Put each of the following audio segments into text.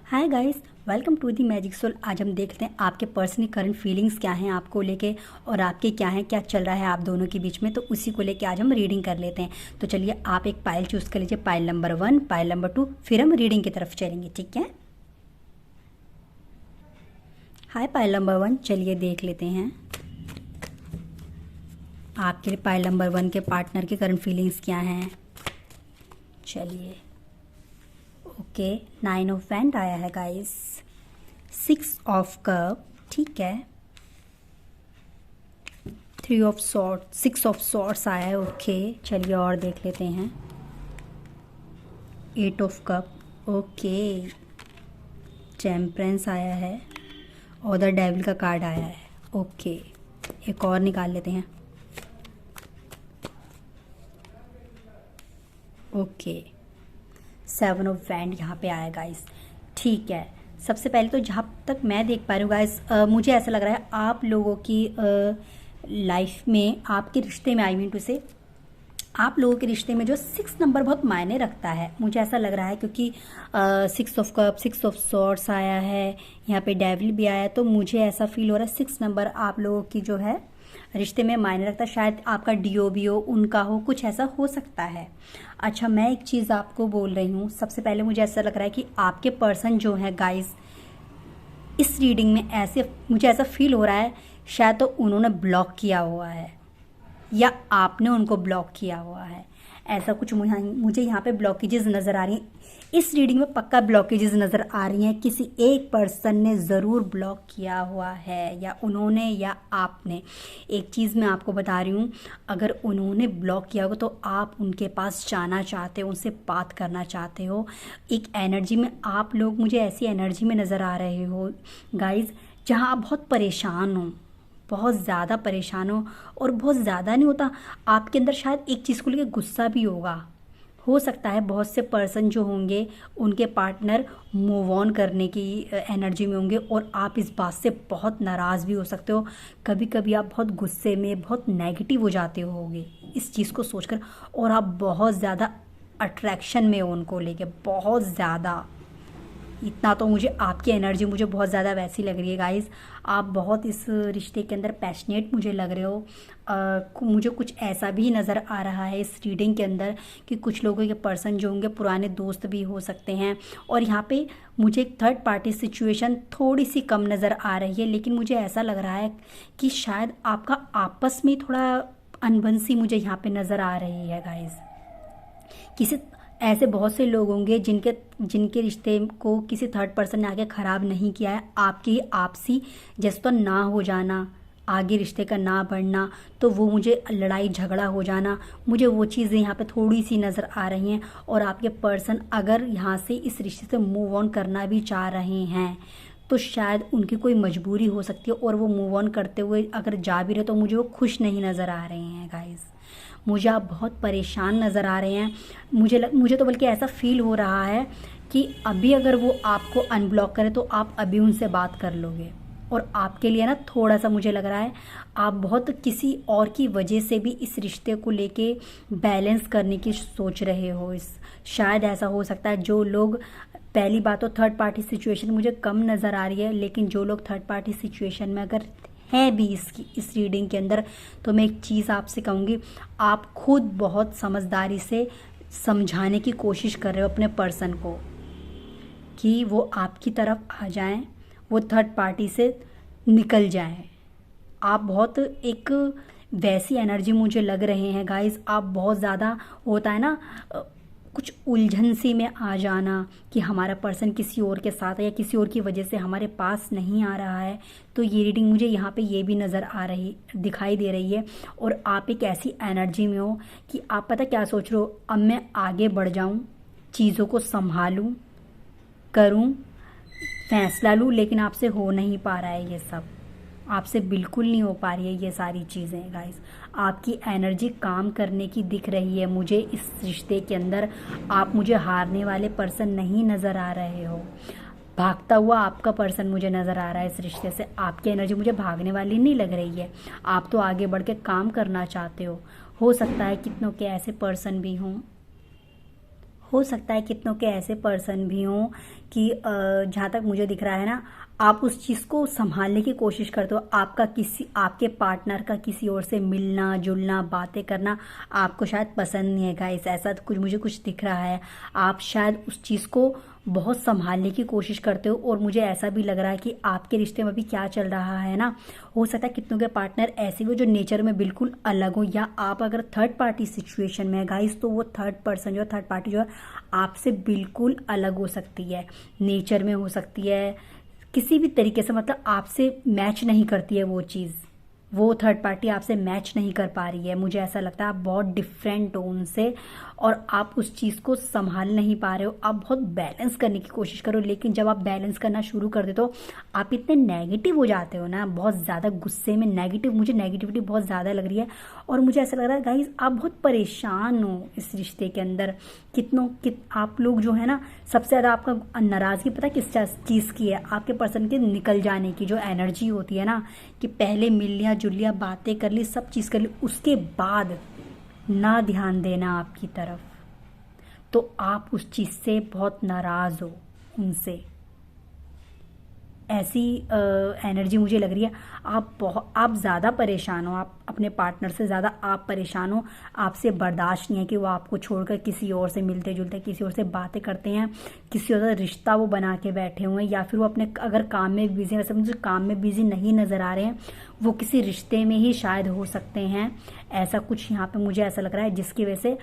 Hi guys, welcome to the magic soul. आज हम देखते हैं आपके पर्सनल करंट फीलिंग्स क्या हैं आपको लेके और आपके क्या हैं, क्या चल रहा है आप दोनों के बीच में। तो उसी को लेके आज हम रीडिंग कर लेते हैं। तो चलिए आप एक पाइल चूज़ कर लीजिए, पाइल नंबर 1, पाइल नंबर 2, फिर हम रीडिंग की तरफ चलेंगे। ठीक है। हाय पाइल नंबर 1, चलिए देख लेते हैं आपके पाइल नंबर 1 के पार्टनर के करंट फीलिंग्स क्या हैं। चलिए ओके, 9 ऑफ वैंड आया है गाइस, 6 ऑफ कप, ठीक है, 3 ऑफ सॉर्ड, 6 ऑफ सॉर्ड्स आया है। ओके चलिए और देख लेते हैं, 8 ऑफ कप, ओके, टेम्परेंस आया है और द डेविल का कार्ड आया है। ओके एक और निकाल लेते हैं। ओके 7 ऑफ वैंड यहाँ पे आया गाइस। ठीक है, सबसे पहले तो जहाँ तक मैं देख पा रही हूँ गाइस, मुझे ऐसा लग रहा है आप लोगों की लाइफ में, आपके रिश्ते में, आई मीन टू से आप लोगों के रिश्ते में जो 6 नंबर बहुत मायने रखता है, मुझे ऐसा लग रहा है। क्योंकि 6 ऑफ कप, 6 ऑफ सॉर्ड्स आया है, यहाँ पे डेविल भी आया है, तो मुझे ऐसा फील हो रहा है 6 नंबर आप लोगों की जो है रिश्ते में मायने रखता है। शायद आपका डीओ भी हो, उनका हो, कुछ ऐसा हो सकता है। अच्छा, मैं एक चीज़ आपको बोल रही हूँ। सबसे पहले मुझे ऐसा लग रहा है कि आपके पर्सन जो है गाइस, इस रीडिंग में ऐसे मुझे ऐसा फील हो रहा है शायद तो उन्होंने ब्लॉक किया हुआ है या आपने उनको ब्लॉक किया हुआ है। ऐसा कुछ मुझे यहाँ पे ब्लॉकेजेस नज़र आ रही हैं। इस रीडिंग में पक्का ब्लॉकेजेस नज़र आ रही हैं। किसी एक पर्सन ने ज़रूर ब्लॉक किया हुआ है, या उन्होंने या आपने। एक चीज़ मैं आपको बता रही हूँ, अगर उन्होंने ब्लॉक किया होगा तो आप उनके पास जाना चाहते हो, उनसे बात करना चाहते हो। एक एनर्जी में आप लोग, मुझे ऐसी एनर्जी में नज़र आ रहे हो गाइज, जहाँ आप बहुत परेशान हो, बहुत ज़्यादा परेशान और बहुत ज़्यादा नहीं होता आपके अंदर, शायद एक चीज़ को लेकर गुस्सा भी होगा। हो सकता है बहुत से पर्सन जो होंगे उनके पार्टनर मूव ऑन करने की एनर्जी में होंगे और आप इस बात से बहुत नाराज़ भी हो सकते हो। कभी कभी आप बहुत गुस्से में, बहुत नेगेटिव हो जाते होगे इस चीज़ को सोचकर, और आप बहुत ज़्यादा अट्रैक्शन में हो उनको लेके, बहुत ज़्यादा। इतना तो मुझे आपकी एनर्जी मुझे बहुत ज़्यादा वैसी लग रही है गाइस। आप बहुत इस रिश्ते के अंदर पैशनेट मुझे लग रहे हो। मुझे कुछ ऐसा भी नज़र आ रहा है इस रीडिंग के अंदर कि कुछ लोगों के पर्सन जो होंगे पुराने दोस्त भी हो सकते हैं। और यहाँ पे मुझे एक थर्ड पार्टी सिचुएशन थोड़ी सी कम नज़र आ रही है, लेकिन मुझे ऐसा लग रहा है कि शायद आपका आपस में थोड़ा अनबन सी मुझे यहाँ पे नज़र आ रही है गाइस। किसी ऐसे बहुत से लोग होंगे जिनके रिश्ते को किसी थर्ड पर्सन ने आगे ख़राब नहीं किया है। आपकी आपसी जैसे तो ना हो जाना, आगे रिश्ते का ना बढ़ना, तो वो मुझे लड़ाई झगड़ा हो जाना, मुझे वो चीज़ें यहाँ पे थोड़ी सी नज़र आ रही हैं। और आपके पर्सन अगर यहाँ से इस रिश्ते से मूव ऑन करना भी चाह रहे हैं तो शायद उनकी कोई मजबूरी हो सकती है, और वो मूव ऑन करते हुए अगर जा भी रहे तो मुझे वो खुश नहीं नज़र आ रहे हैं गाइस। मुझे आप बहुत परेशान नज़र आ रहे हैं। मुझे तो बल्कि ऐसा फील हो रहा है कि अभी अगर वो आपको अनब्लॉक करे तो आप अभी उनसे बात कर लोगे। और आपके लिए ना थोड़ा सा मुझे लग रहा है आप बहुत किसी और की वजह से भी इस रिश्ते को लेके बैलेंस करने की सोच रहे हो। शायद ऐसा हो सकता है। जो लोग, पहली बात तो थर्ड पार्टी सिचुएशन मुझे कम नज़र आ रही है, लेकिन जो लोग थर्ड पार्टी सिचुएशन में अगर है भी इस रीडिंग के अंदर, तो मैं एक चीज़ आपसे कहूँगी, आप खुद बहुत समझदारी से समझाने की कोशिश कर रहे हो अपने पर्सन को कि वो आपकी तरफ आ जाएं, वो थर्ड पार्टी से निकल जाएं। आप बहुत एक वैसी एनर्जी मुझे लग रहे हैं गाइस। आप बहुत ज़्यादा, होता है ना कुछ उलझन सी में आ जाना कि हमारा पर्सन किसी और के साथ है या किसी और की वजह से हमारे पास नहीं आ रहा है। तो ये रीडिंग मुझे यहाँ पे ये भी नज़र आ रही, दिखाई दे रही है। और आप एक ऐसी एनर्जी में हो कि आप पता क्या सोच रहे हो, अब मैं आगे बढ़ जाऊँ, चीज़ों को संभालूँ, करूँ, फैसला लूँ, लेकिन आपसे हो नहीं पा रहा है ये सब। आपसे बिल्कुल नहीं हो पा रही है ये सारी चीज़ें गाइस। आपकी एनर्जी काम करने की दिख रही है मुझे इस रिश्ते के अंदर। आप मुझे हारने वाले पर्सन नहीं नज़र आ रहे हो। भागता हुआ आपका पर्सन मुझे नज़र आ रहा है इस रिश्ते से। आपकी एनर्जी मुझे भागने वाली नहीं लग रही है। आप तो आगे बढ़ के काम करना चाहते हो सकता है कितनों के ऐसे पर्सन भी हों, हो सकता है कितनों के ऐसे पर्सन भी हों कि जहाँ तक मुझे दिख रहा है ना, आप उस चीज़ को संभालने की कोशिश करते हो। आपके पार्टनर का किसी और से मिलना जुलना बातें करना आपको शायद पसंद नहीं है गाइस, ऐसा तो कुछ दिख रहा है। आप शायद उस चीज़ को बहुत संभालने की कोशिश करते हो, और मुझे ऐसा भी लग रहा है कि आपके रिश्ते में अभी क्या चल रहा है ना, हो सकता है कितनों के पार्टनर ऐसे हो जो नेचर में बिल्कुल अलग हो, या आप अगर थर्ड पार्टी सिचुएशन में है गाइस, तो वो थर्ड पर्सन जो है, थर्ड पार्टी जो है, आपसे बिल्कुल अलग हो सकती है, नेचर में हो सकती है, किसी भी तरीके से, मतलब आपसे मैच नहीं करती है वो चीज़, वो थर्ड पार्टी आपसे मैच नहीं कर पा रही है। मुझे ऐसा लगता है आप बहुत डिफरेंट हो उनसे, और आप उस चीज़ को संभाल नहीं पा रहे हो। आप बहुत बैलेंस करने की कोशिश करो, लेकिन जब आप बैलेंस करना शुरू कर देते हो, आप इतने नेगेटिव हो जाते हो ना, बहुत ज़्यादा गुस्से में नेगेटिव, मुझे नेगेटिविटी बहुत ज़्यादा लग रही है। और मुझे ऐसा लग रहा है गाइज, आप बहुत परेशान हो इस रिश्ते के अंदर। आप लोग जो है ना, सबसे ज़्यादा आपका नाराज़गी पता किस चीज़ की है? आपके पर्सन के निकल जाने की जो एनर्जी होती है ना, कि पहले मिल लिया जुल लिया, बातें कर ली, सब चीज़ कर ली, उसके बाद ना ध्यान देना आपकी तरफ, तो आप उस चीज़ से बहुत नाराज़ हो उनसे। ऐसी एनर्जी मुझे लग रही है। आप ज़्यादा परेशान हो, आप अपने पार्टनर से ज़्यादा आप परेशान हो। आपसे बर्दाश्त नहीं है कि वो आपको छोड़कर किसी और से मिलते जुलते, किसी और से बातें करते हैं, किसी और से रिश्ता वो बना के बैठे हुए हैं, या फिर वो अपने अगर काम में बिजी हैं, वैसे मुझे काम में बिजी नहीं नज़र आ रहे हैं, वो किसी रिश्ते में ही शायद हो सकते हैं। ऐसा कुछ यहाँ पे मुझे ऐसा लग रहा है, जिसकी वजह से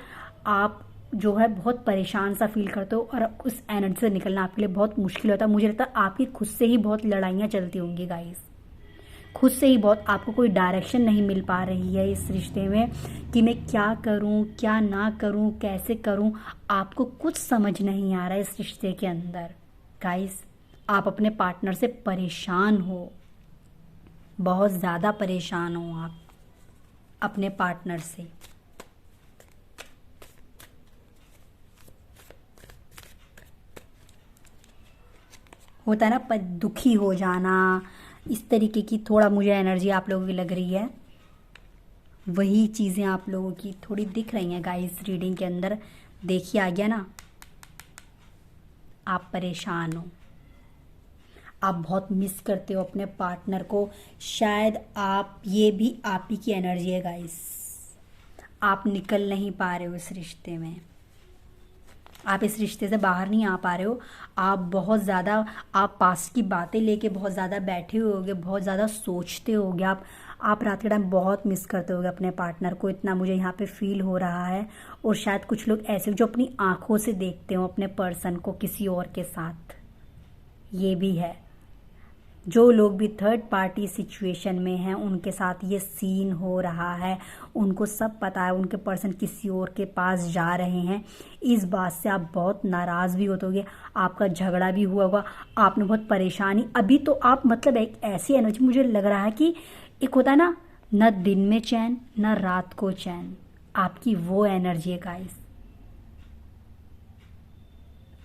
आप जो है बहुत परेशान सा फील करते हो, और उस एनर्जी से निकलना आपके लिए बहुत मुश्किल होता है। मुझे लगता है आपकी खुद से ही बहुत लड़ाइयाँ चलती होंगी गाइस, खुद से ही बहुत, आपको कोई डायरेक्शन नहीं मिल पा रही है इस रिश्ते में, कि मैं क्या करूं क्या ना करूं, कैसे करूं, आपको कुछ समझ नहीं आ रहा है इस रिश्ते के अंदर गाइस। आप अपने पार्टनर से परेशान हो, बहुत ज़्यादा परेशान हो आप अपने पार्टनर से। होता है ना दुखी हो जाना, इस तरीके की थोड़ा मुझे एनर्जी आप लोगों की लग रही है। वही चीज़ें आप लोगों की थोड़ी दिख रही हैं गाइस रीडिंग के अंदर। देखिए आ गया ना, आप परेशान हो, आप बहुत मिस करते हो अपने पार्टनर को। शायद ये भी आप ही की एनर्जी है गाइस। आप निकल नहीं पा रहे हो इस रिश्ते में, आप इस रिश्ते से बाहर नहीं आ पा रहे हो। आप बहुत ज़्यादा, आप पास्ट की बातें लेके बहुत ज़्यादा बैठे हुए होगे, बहुत ज़्यादा सोचते होगे आप रात के टाइम बहुत मिस करते होगे अपने पार्टनर को, इतना मुझे यहाँ पे फील हो रहा है। और शायद कुछ लोग ऐसे जो अपनी आंखों से देखते हो अपने पर्सन को किसी और के साथ, ये भी है। जो लोग भी थर्ड पार्टी सिचुएशन में हैं उनके साथ ये सीन हो रहा है, उनको सब पता है उनके पर्सन किसी और के पास जा रहे हैं। इस बात से आप बहुत नाराज़ भी होते, आपका झगड़ा भी हुआ होगा, आपने बहुत परेशानी, अभी तो आप मतलब एक ऐसी एनर्जी मुझे लग रहा है कि एक होता है ना, न दिन में चैन न रात को चैन, आपकी वो एनर्जी है गाइस।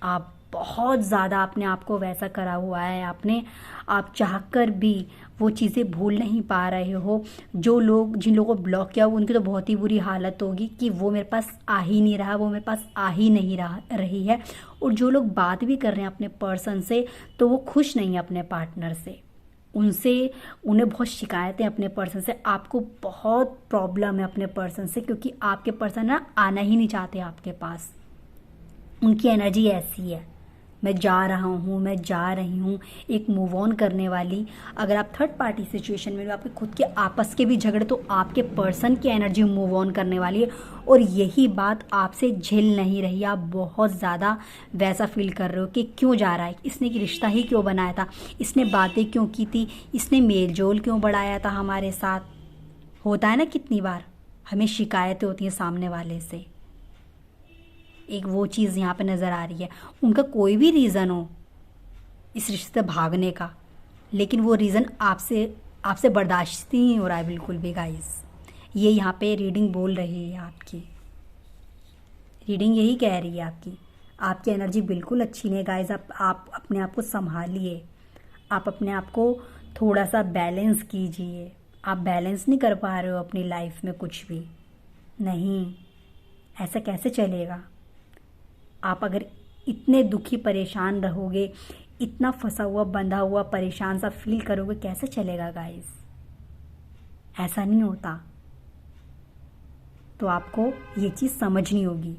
आप बहुत ज़्यादा अपने आप को वैसा करा हुआ है आपने, आप चाहकर भी वो चीज़ें भूल नहीं पा रहे हो। जिन लोगों को ब्लॉक किया उनकी तो बहुत ही बुरी हालत होगी कि वो मेरे पास आ ही नहीं रहा, वो मेरे पास आ ही नहीं रही है। और जो लोग बात भी कर रहे हैं अपने पर्सन से, तो वो खुश नहीं है अपने पार्टनर से, उन्हें बहुत शिकायतें अपने पर्सन से। आपको बहुत प्रॉब्लम है अपने पर्सन से, क्योंकि आपके पर्सन ना आना ही नहीं चाहते आपके पास। उनकी एनर्जी ऐसी है, मैं जा रहा हूँ, मैं जा रही हूँ, एक मूव ऑन करने वाली। अगर आप थर्ड पार्टी सिचुएशन में आपके खुद के आपस के भी झगड़े, तो आपके पर्सन की एनर्जी मूव ऑन करने वाली है, और यही बात आपसे झेल नहीं रही। आप बहुत ज़्यादा वैसा फील कर रहे हो कि क्यों जा रहा है, इसने की रिश्ता ही क्यों बनाया था, इसने बातें क्यों की थी, इसने मेल जोल क्यों बढ़ाया था हमारे साथ। होता है ना, कितनी बार हमें शिकायतें होती हैं सामने वाले से। एक वो चीज़ यहाँ पे नज़र आ रही है। उनका कोई भी रीज़न हो इस रिश्ते से भागने का, लेकिन वो रीज़न आपसे बर्दाश्त नहीं हो रहा है बिल्कुल भी गाइस। ये यहाँ पे रीडिंग बोल रही है, आपकी रीडिंग यही कह रही है। आपकी एनर्जी बिल्कुल अच्छी नहीं है गाइस। आप अपने आप को संभालिए, आप अपने आप को थोड़ा सा बैलेंस कीजिए। आप बैलेंस नहीं कर पा रहे हो अपनी लाइफ में कुछ भी नहीं, ऐसा कैसे चलेगा। आप अगर इतने दुखी परेशान रहोगे, इतना फंसा हुआ बंधा हुआ परेशान सा फील करोगे, कैसे चलेगा गाइस? ऐसा नहीं होता। तो आपको ये चीज़ समझनी होगी।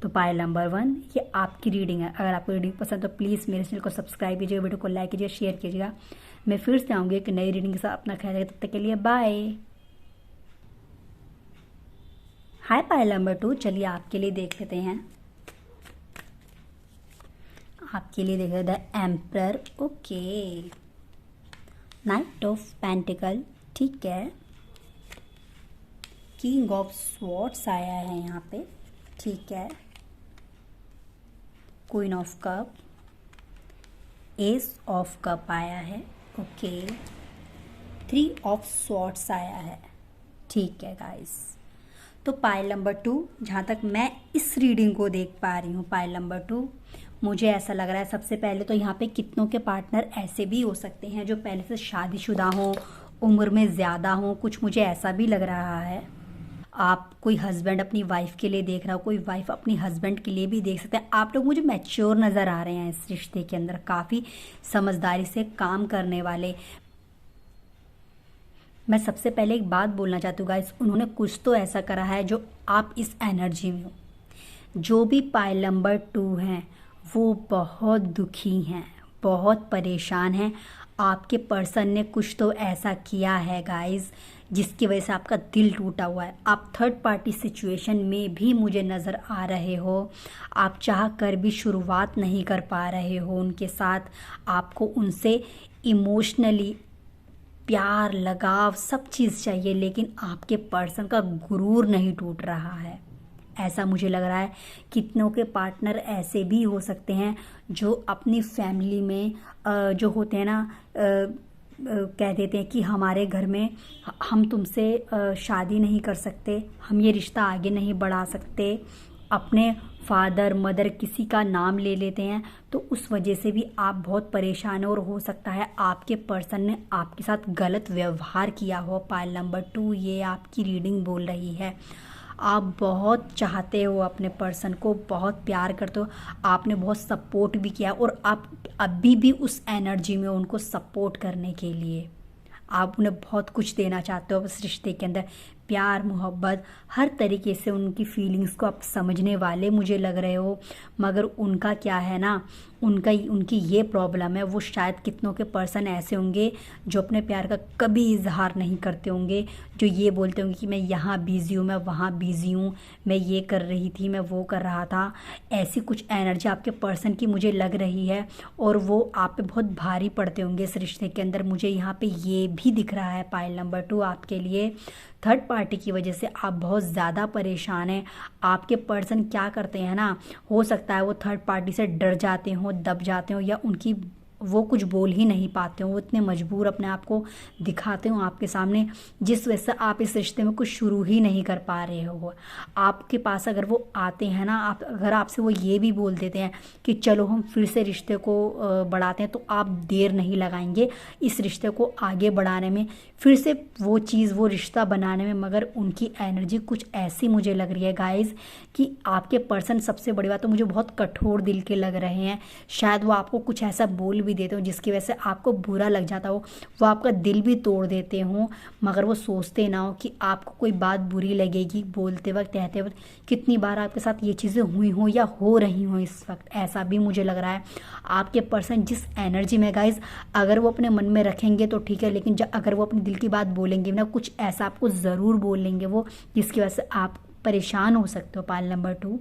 तो पायल नंबर 1 ये आपकी रीडिंग है। अगर आपको रीडिंग पसंद तो प्लीज़ मेरे चैनल को सब्सक्राइब कीजिएगा, वीडियो को लाइक कीजिए, शेयर कीजिएगा। मैं फिर से आऊँगी एक नई रीडिंग के साथ। अपना ख्याल रखिए, तब तक के लिए बाय। हाय पायल नंबर 2, चलिए आपके लिए देख लेते हैं। आपके लिए देख लेते हैं emperor. Okay, night of pentacle, ठीक है। किंग ऑफ स्वॉर्ड्स आया है यहाँ पे, ठीक है। Queen of cup, S of cup आया है, ओके। 3 ऑफ स्वॉर्ड्स आया है, ठीक है गाइस। तो पायल नंबर 2, जहाँ तक मैं इस रीडिंग को देख पा रही हूँ, पायल नंबर 2, मुझे ऐसा लग रहा है सबसे पहले तो यहाँ पे कितनों के पार्टनर ऐसे भी हो सकते हैं जो पहले से शादीशुदा हों, उम्र में ज़्यादा हों, कुछ मुझे ऐसा भी लग रहा है। आप कोई हस्बैंड अपनी वाइफ के लिए देख रहा हो, कोई वाइफ अपनी हस्बैंड के लिए भी देख सकते हैं। आप लोग मुझे मैच्योर नज़र आ रहे हैं इस रिश्ते के अंदर, काफ़ी समझदारी से काम करने वाले। मैं सबसे पहले एक बात बोलना चाहती हूँ गाइस, उन्होंने कुछ तो ऐसा करा है जो आप इस एनर्जी में हो। जो भी पायल नंबर 2 हैं वो बहुत दुखी हैं, बहुत परेशान हैं। आपके पर्सन ने कुछ तो ऐसा किया है गाइस जिसकी वजह से आपका दिल टूटा हुआ है। आप थर्ड पार्टी सिचुएशन में भी मुझे नज़र आ रहे हो। आप चाह कर भी शुरुआत नहीं कर पा रहे हो उनके साथ। आपको उनसे इमोशनली प्यार, लगाव, सब चीज़ चाहिए, लेकिन आपके पर्सन का गुरूर नहीं टूट रहा है, ऐसा मुझे लग रहा है। कितनों के पार्टनर ऐसे भी हो सकते हैं जो अपनी फैमिली में जो होते हैं ना, कह देते हैं कि हमारे घर में हम तुमसे शादी नहीं कर सकते, हम ये रिश्ता आगे नहीं बढ़ा सकते, अपने फादर मदर किसी का नाम ले लेते हैं। तो उस वजह से भी आप बहुत परेशान हो, और हो सकता है आपके पर्सन ने आपके साथ गलत व्यवहार किया हो। पायल नंबर 2 ये आपकी रीडिंग बोल रही है। आप बहुत चाहते हो अपने पर्सन को, बहुत प्यार करते हो, आपने बहुत सपोर्ट भी किया, और आप अभी भी उस एनर्जी में उनको सपोर्ट करने के लिए आप उन्हें बहुत कुछ देना चाहते हो उस रिश्ते के अंदर। प्यार, मोहब्बत, हर तरीके से उनकी फीलिंग्स को आप समझने वाले मुझे लग रहे हो। मगर उनका क्या है ना, उनकी ये प्रॉब्लम है, वो शायद कितनों के पर्सन ऐसे होंगे जो अपने प्यार का कभी इजहार नहीं करते होंगे, जो ये बोलते होंगे कि मैं यहाँ बिज़ी हूँ, मैं वहाँ बिज़ी हूँ, मैं ये कर रही थी, मैं वो कर रहा था। ऐसी कुछ एनर्जी आपके पर्सन की मुझे लग रही है, और वो आप पे बहुत भारी पड़ते होंगे इस रिश्ते के अंदर। मुझे यहाँ पे ये भी दिख रहा है पायल नंबर 2 आपके लिए। थर्ड पार्टी की वजह से आप बहुत ज़्यादा परेशान हैं। आपके पर्सन क्या करते हैं ना, हो सकता है वो थर्ड पार्टी से डर जाते हो, दब जाते हो, या उनकी वो कुछ बोल ही नहीं पाते हो, वो इतने मजबूर अपने आप को दिखाते हो आपके सामने, जिस वजह से आप इस रिश्ते में कुछ शुरू ही नहीं कर पा रहे हो। आपके पास अगर वो आते हैं ना, अगर आपसे वो ये भी बोल देते हैं कि चलो हम फिर से रिश्ते को बढ़ाते हैं, तो आप देर नहीं लगाएंगे इस रिश्ते को आगे बढ़ाने में, फिर से वो चीज़, वो रिश्ता बनाने में। मगर उनकी एनर्जी कुछ ऐसी मुझे लग रही है गाइज कि आपके पर्सन, सबसे बड़ी बात तो मुझे बहुत कठोर दिल के लग रहे हैं। शायद वो आपको कुछ ऐसा बोल भी देते हो जिसकी वजह से आपको बुरा लग जाता हो, वो आपका दिल भी तोड़ देते हो, मगर वो सोचते ना हो कि आपको कोई बात बुरी लगेगी बोलते वक्त, कहते वक्त। कितनी बार आपके साथ ये चीज़ें हुई हों या हो रही हों इस वक्त, ऐसा भी मुझे लग रहा है। आपके पर्सन जिस एनर्जी में गाइज, अगर वो अपने मन में रखेंगे तो ठीक है, लेकिन अगर वो अपने दिल की बात बोलेंगे ना, कुछ ऐसा आपको ज़रूर बोलेंगे वो, जिसकी वजह से आप परेशान हो सकते हो। पायल नंबर 2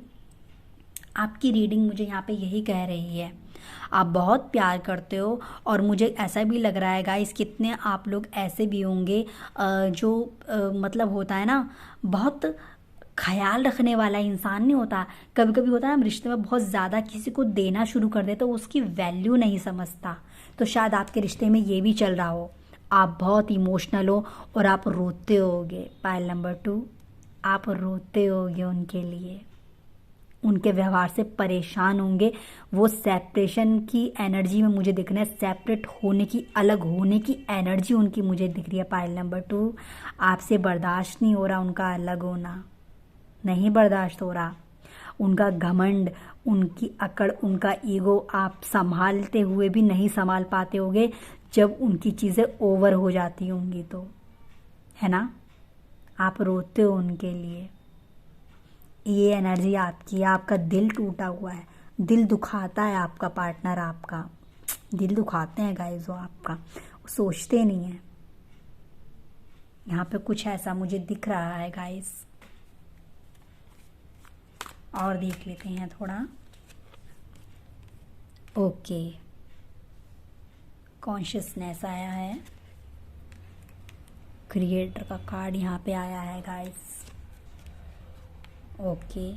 आपकी रीडिंग मुझे यहाँ पे यही कह रही है, आप बहुत प्यार करते हो। और मुझे ऐसा भी लग रहा है गाइस, कितने आप लोग ऐसे भी होंगे जो मतलब होता है ना, बहुत ख्याल रखने वाला इंसान नहीं होता। कभी कभी होता है हम रिश्ते में बहुत ज़्यादा किसी को देना शुरू कर देते, तो उसकी वैल्यू नहीं समझता। तो शायद आपके रिश्ते में ये भी चल रहा हो, आप बहुत इमोशनल हो और आप रोते होगे। पायल नंबर 2 आप रोते होगे उनके लिए, उनके व्यवहार से परेशान होंगे। वो सेपरेशन की एनर्जी में मुझे दिख रहा है, सेपरेट होने की, अलग होने की एनर्जी उनकी मुझे दिख रही है। पायल नंबर 2 आपसे बर्दाश्त नहीं हो रहा उनका अलग होना, नहीं बर्दाश्त हो रहा। उनका घमंड, उनकी अकड़, उनका ईगो आप संभालते हुए भी नहीं संभाल पाते होगे जब उनकी चीज़ें ओवर हो जाती होंगी तो, है ना। आप रोते हो उनके लिए। ये एनर्जी आपकी है, आपका दिल टूटा हुआ है, दिल दुखाता है आपका पार्टनर, आपका दिल दुखाते हैं गाइस वो आपका, सोचते नहीं है। यहाँ पे कुछ ऐसा मुझे दिख रहा है गाइस, और देख लेते हैं थोड़ा। ओके, कॉन्शियसनेस आया है, क्रिएटर का कार्ड यहाँ पे आया है गाइस। ओके,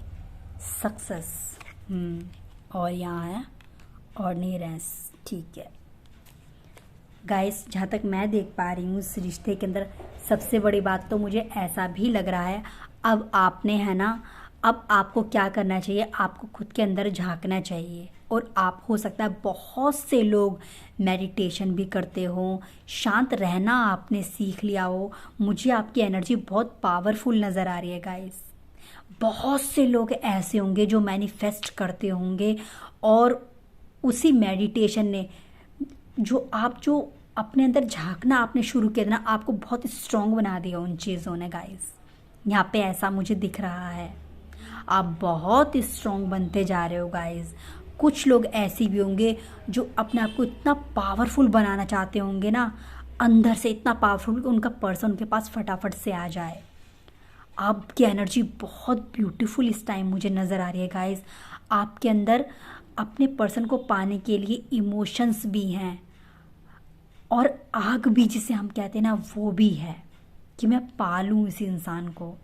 सक्सेस, और यहाँ है ऑर्डिनेंस। ठीक है गाइस, जहाँ तक मैं देख पा रही हूँ इस रिश्ते के अंदर सबसे बड़ी बात तो मुझे ऐसा भी लग रहा है, अब आपने, है ना, अब आपको क्या करना चाहिए, आपको खुद के अंदर झांकना चाहिए। और आप, हो सकता है बहुत से लोग मेडिटेशन भी करते हो, शांत रहना आपने सीख लिया हो। मुझे आपकी एनर्जी बहुत पावरफुल नज़र आ रही है गाइस। बहुत से लोग ऐसे होंगे जो मैनिफेस्ट करते होंगे, और उसी मेडिटेशन ने जो अपने अंदर झांकना आपने शुरू किया ना, आपको बहुत स्ट्रांग बना दिया उन चीज़ों ने गाइस। यहाँ पे ऐसा मुझे दिख रहा है, आप बहुत स्ट्रांग बनते जा रहे हो गाइस। कुछ लोग ऐसे भी होंगे जो अपने आप को इतना पावरफुल बनाना चाहते होंगे ना, अंदर से इतना पावरफुल कि उनका पर्सन उनके पास फटाफट से आ जाए। आपकी एनर्जी बहुत ब्यूटीफुल इस टाइम मुझे नज़र आ रही है गाइस। आपके अंदर अपने पर्सन को पाने के लिए इमोशंस भी हैं, और आग भी जिसे हम कहते हैं ना, वो भी है कि मैं पालूं इस इंसान को।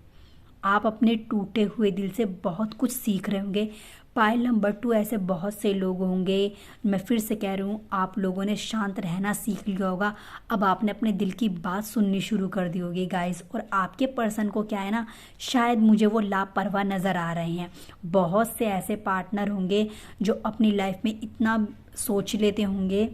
आप अपने टूटे हुए दिल से बहुत कुछ सीख रहे होंगे। पाइल नंबर 2, ऐसे बहुत से लोग होंगे, मैं फिर से कह रही हूँ, आप लोगों ने शांत रहना सीख लिया होगा। अब आपने अपने दिल की बात सुननी शुरू कर दी होगी गाइस। और आपके पर्सन को क्या है ना, शायद मुझे वो लापरवाह नज़र आ रहे हैं। बहुत से ऐसे पार्टनर होंगे जो अपनी लाइफ में इतना सोच लेते होंगे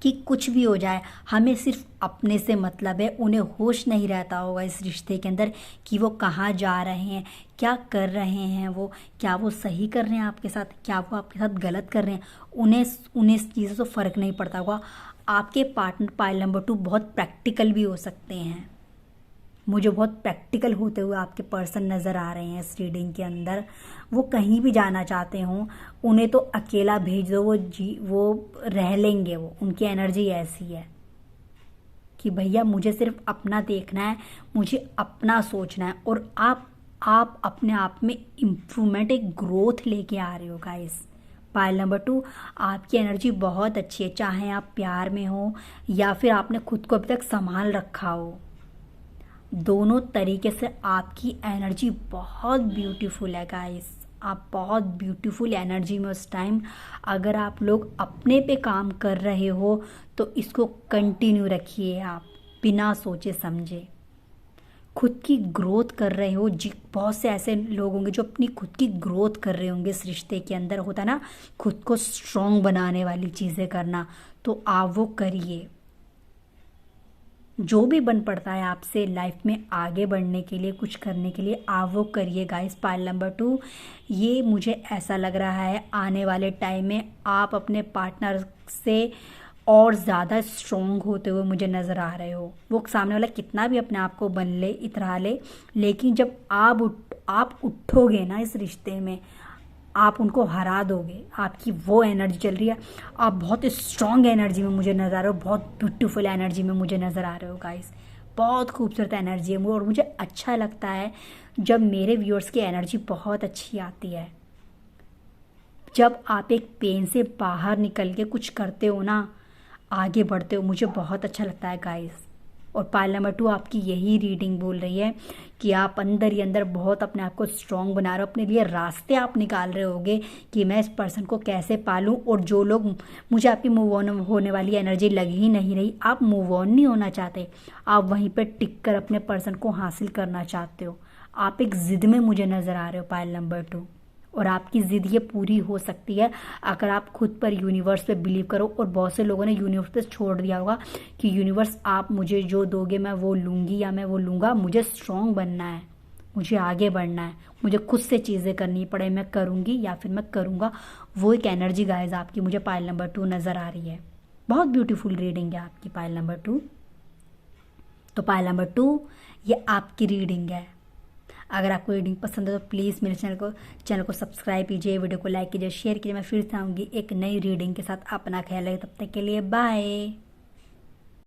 कि कुछ भी हो जाए हमें सिर्फ अपने से मतलब है। उन्हें होश नहीं रहता होगा इस रिश्ते के अंदर कि वो कहाँ जा रहे हैं, क्या कर रहे हैं, वो क्या वो सही कर रहे हैं आपके साथ, क्या वो आपके साथ गलत कर रहे हैं। उन्हें इस चीज़ों से फ़र्क नहीं पड़ता होगा। आपके पार्टनर पाइल नंबर 2 बहुत प्रैक्टिकल भी हो सकते हैं। मुझे बहुत प्रैक्टिकल होते हुए आपके पर्सन नज़र आ रहे हैं इस रीडिंग के अंदर। वो कहीं भी जाना चाहते हों, उन्हें तो अकेला भेज दो, वो रह लेंगे। वो, उनकी एनर्जी ऐसी है कि भैया मुझे सिर्फ अपना देखना है, मुझे अपना सोचना है। और आप अपने आप में इम्प्रूवमेंट, एक ग्रोथ लेके आ रहे हो गाइस। पाइल नंबर 2, आपकी एनर्जी बहुत अच्छी है, चाहे आप प्यार में हो या फिर आपने खुद को अभी तक संभाल रखा हो। दोनों तरीके से आपकी एनर्जी बहुत ब्यूटीफुल है गाइस। आप बहुत ब्यूटीफुल एनर्जी में उस टाइम, अगर आप लोग अपने पे काम कर रहे हो तो इसको कंटिन्यू रखिए आप, बिना सोचे समझे। खुद की ग्रोथ कर रहे हो, जी बहुत से ऐसे लोग होंगे जो अपनी खुद की ग्रोथ कर रहे होंगे इस रिश्ते के अंदर। होता ना खुद को स्ट्रॉन्ग बनाने वाली चीज़ें करना, तो आप वो करिए। जो भी बन पड़ता है आपसे लाइफ में आगे बढ़ने के लिए, कुछ करने के लिए, आप वो करिए गाइस। पाइल नंबर 2, ये मुझे ऐसा लग रहा है आने वाले टाइम में आप अपने पार्टनर से और ज़्यादा स्ट्रॉन्ग होते हुए मुझे नज़र आ रहे हो। वो सामने वाला कितना भी अपने आप को बन ले, इतरा ले, लेकिन जब आप उठोगे ना इस रिश्ते में, आप उनको हरा दोगे। आपकी वो एनर्जी चल रही है, आप बहुत स्ट्रॉन्ग एनर्जी में मुझे नज़र आ रहे हो, बहुत ब्यूटीफुल एनर्जी में मुझे नज़र आ रहे हो गाइस। बहुत खूबसूरत एनर्जी है। और मुझे अच्छा लगता है जब मेरे व्यूअर्स की एनर्जी बहुत अच्छी आती है। जब आप एक पेन से बाहर निकल के कुछ करते हो ना, आगे बढ़ते हो, मुझे बहुत अच्छा लगता है गाइस। और पाइल नंबर 2, आपकी यही रीडिंग बोल रही है कि आप अंदर ही अंदर बहुत अपने आप को स्ट्रॉन्ग बना रहे हो। अपने लिए रास्ते आप निकाल रहे होगे कि मैं इस पर्सन को कैसे पालूं। और जो लोग, मुझे आपकी मूव ऑन होने वाली एनर्जी लग ही नहीं रही, आप मूव ऑन नहीं होना चाहते, आप वहीं पर टिक कर अपने पर्सन को हासिल करना चाहते हो। आप एक ज़िद में मुझे नज़र आ रहे हो पाइल नंबर 2, और आपकी ज़िद ये पूरी हो सकती है अगर आप खुद पर, यूनिवर्स पे बिलीव करो। और बहुत से लोगों ने यूनिवर्स पे छोड़ दिया होगा कि यूनिवर्स आप मुझे जो दोगे मैं वो लूँगी या मैं वो लूँगा, मुझे स्ट्रॉन्ग बनना है। मुझे आगे बढ़ना है, मुझे खुद से चीज़ें करनी पड़े, मैं करूँगी या फिर मैं करूँगा। वो एक एनर्जी गाइस आपकी मुझे पाइल नंबर 2 नज़र आ रही है। बहुत ब्यूटीफुल रीडिंग है आपकी पाइल नंबर 2। तो पाइल नंबर 2 ये आपकी रीडिंग है। अगर आपको रीडिंग पसंद है तो प्लीज़ मेरे चैनल को सब्सक्राइब कीजिए, वीडियो को लाइक कीजिए, शेयर कीजिए। मैं फिर से आऊँगी एक नई रीडिंग के साथ। अपना ख्याल रखिए, तब तक के लिए बाय।